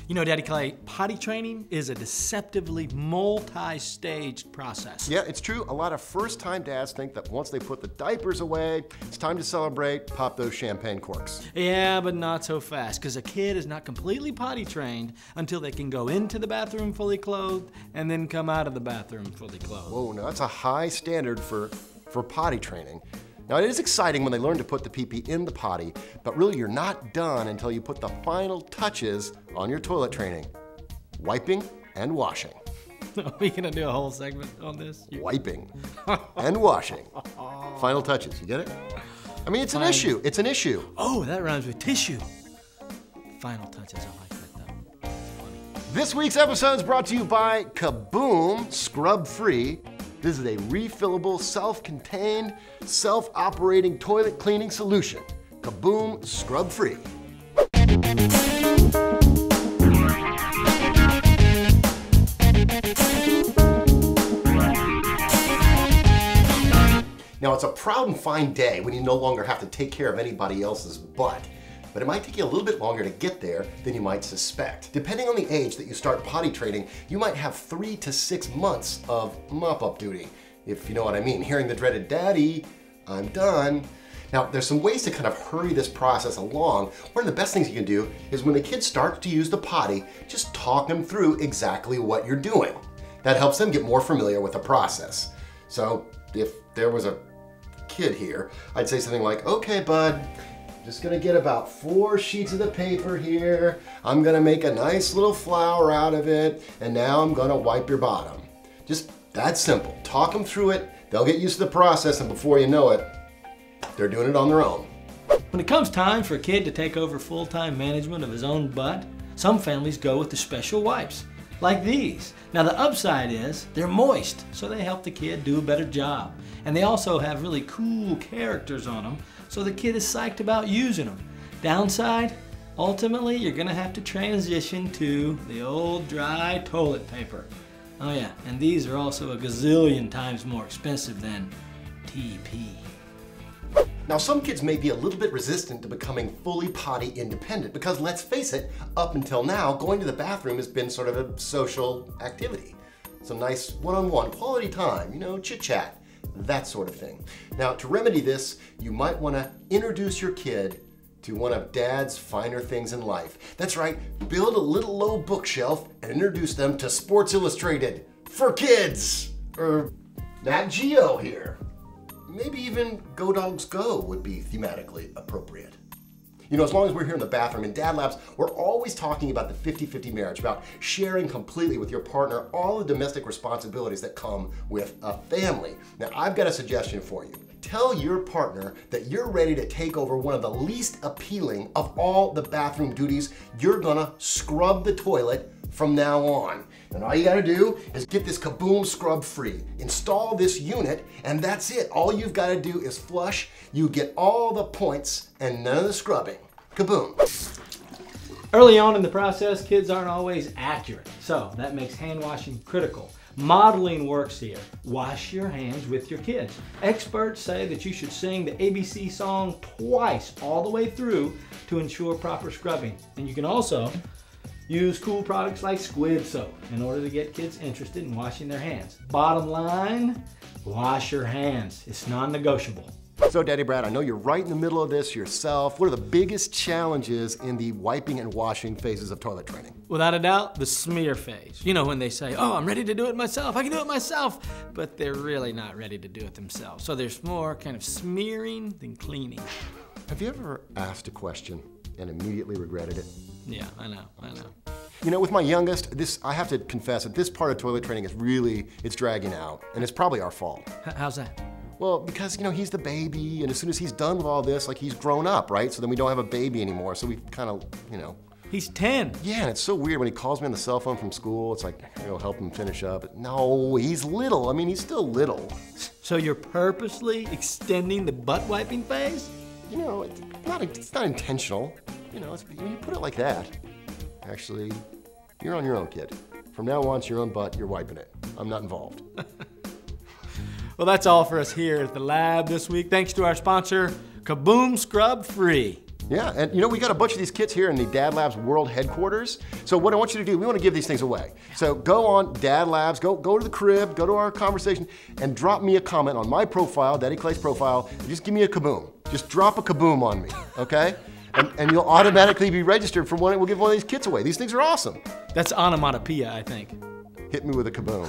You know, Daddy Clay, potty training is a deceptively multi-staged process. Yeah, it's true. A lot of first-time dads think that once they put the diapers away, it's time to celebrate, pop those champagne corks. Yeah, but not so fast, because a kid is not completely potty trained until they can go into the bathroom fully clothed and then come out of the bathroom fully clothed. Whoa, now that's a high standard for potty training. Now, it is exciting when they learn to put the pee-pee in the potty, but really you're not done until you put the final touches on your toilet training. Wiping and washing. Are we gonna do a whole segment on this? Wiping and washing. Final touches, you get it? I mean, it's an issue. It's an issue. Oh, that rhymes with tissue. Final touches, I like that though. Funny. This week's episode is brought to you by Kaboom Scrub Free. This is a refillable, self-contained, self-operating toilet cleaning solution. Kaboom Scrub Free. Now, it's a proud and fine day when you no longer have to take care of anybody else's butt. But it might take you a little bit longer to get there than you might suspect. Depending on the age that you start potty training, you might have 3 to 6 months of mop-up duty, if you know what I mean. Hearing the dreaded, "Daddy, I'm done." Now, there's some ways to kind of hurry this process along. One of the best things you can do is when the kid starts to use the potty, just talk them through exactly what you're doing. That helps them get more familiar with the process. So if there was a kid here, I'd say something like, "Okay, bud, just gonna get about 4 sheets of the paper here. I'm gonna make a nice little flower out of it, and now I'm gonna wipe your bottom." Just that simple. Talk them through it, they'll get used to the process, and before you know it, they're doing it on their own. When it comes time for a kid to take over full-time management of his own butt, some families go with the special wipes, like these. Now the upside is they're moist, so they help the kid do a better job. And they also have really cool characters on them, so the kid is psyched about using them. Downside, ultimately you're gonna have to transition to the old dry toilet paper. Oh yeah, and these are also a gazillion times more expensive than TP. Now, some kids may be a little bit resistant to becoming fully potty independent because, let's face it, up until now, going to the bathroom has been sort of a social activity. Some nice one-on-one quality time, you know, chit-chat, that sort of thing. Now, to remedy this, you might want to introduce your kid to one of Dad's finer things in life. That's right, build a little low bookshelf and introduce them to Sports Illustrated for kids, or Nat Geo here. Maybe even Go Dogs Go would be thematically appropriate. You know, as long as we're here in the bathroom in DadLabs, we're always talking about the 50-50 marriage, about sharing completely with your partner all the domestic responsibilities that come with a family. Now, I've got a suggestion for you. Tell your partner that you're ready to take over one of the least appealing of all the bathroom duties. You're gonna scrub the toilet from now on. And all you gotta do is get this Kaboom Scrub Free. Install this unit, and that's it. All you've gotta do is flush. You get all the points and none of the scrubbing. Kaboom. Early on in the process, kids aren't always accurate, so that makes hand washing critical. Modeling works here. Wash your hands with your kids. Experts say that you should sing the ABC song twice all the way through to ensure proper scrubbing. And you can also use cool products like squid soap in order to get kids interested in washing their hands. Bottom line, wash your hands. It's non-negotiable. So, Daddy Brad, I know you're right in the middle of this yourself. What are the biggest challenges in the wiping and washing phases of toilet training? Without a doubt, the smear phase. You know, when they say, "Oh, I'm ready to do it myself, I can do it myself," but they're really not ready to do it themselves. So there's more kind of smearing than cleaning. Have you ever asked a question and immediately regretted it? Yeah, I know. You know, with my youngest, I have to confess that this part of toilet training is really, it's dragging out, and it's probably our fault. How's that? Well, because, you know, he's the baby, and as soon as he's done with all this, like, he's grown up, right? So then we don't have a baby anymore, so we kind of, you know. He's 10. Yeah, and it's so weird when he calls me on the cell phone from school. It's like, I'll help him finish up. No, he's little. I mean, he's still little. So you're purposely extending the butt wiping phase? You know, it's not intentional. You know, when you put it like that, actually, you're on your own, kid. From now on, it's your own butt, you're wiping it. I'm not involved. Well, that's all for us here at the lab this week. Thanks to our sponsor, Kaboom Scrub Free. Yeah, and you know, we got a bunch of these kits here in the DadLabs World Headquarters. So what I want you to do, we want to give these things away. So go on DadLabs, go to the crib, go to our conversation, and drop me a comment on my profile, Daddy Clay's profile, and just give me a kaboom. Just drop a kaboom on me, okay? And you'll automatically be registered for one. We'll give one of these kits away. These things are awesome. That's onomatopoeia, I think. Hit me with a kaboom.